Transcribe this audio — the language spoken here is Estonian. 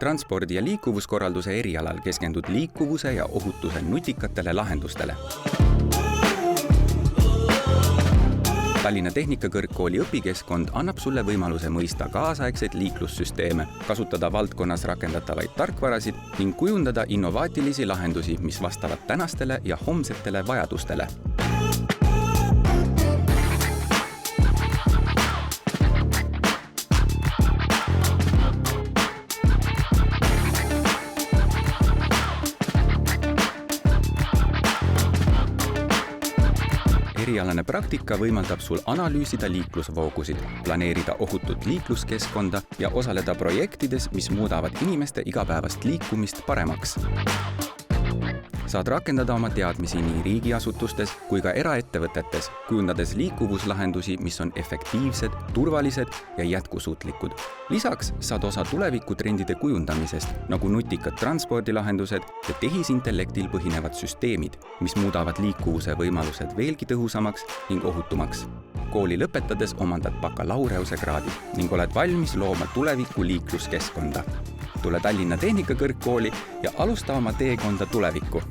transpordi- ja liikuvuskorralduse erialal keskendud liikuvuse ja ohutuse nutikatele lahendustele. Tallinna Tehnikakõrgkooli õpikeskkond annab sulle võimaluse mõista kaasaegseid liiklussüsteeme, kasutada valdkonnas rakendatavaid tarkvarasid ning kujundada innovaatilisi lahendusi, mis vastavad tänastele ja homsetele vajadustele. Erialane praktika võimaldab sul analüüsida liiklusvoogusid, planeerida ohutut liikluskeskkonda ja osaleda projektides, mis muudavad inimeste igapäevast liikumist paremaks. Saad rakendada oma teadmisi nii riigiasutustes kui ka eraettevõtetes, kujundades liikuvuslahendusi, mis on efektiivsed, turvalised ja jätkusuutlikud. Lisaks saad osa tulevikutrendide kujundamisest, nagu nutikad transpordilahendused ja tehisintellektil põhinevad süsteemid, mis muudavad liikuvuse võimalused veelgi tõhusamaks ning ohutumaks. Kooli lõpetades omandad bakalaureuse kraadi ning oled valmis looma tuleviku liikluskeskkonda. Tule Tallinna Tehnikakõrgkooli ja alusta oma teekonda tulevikku.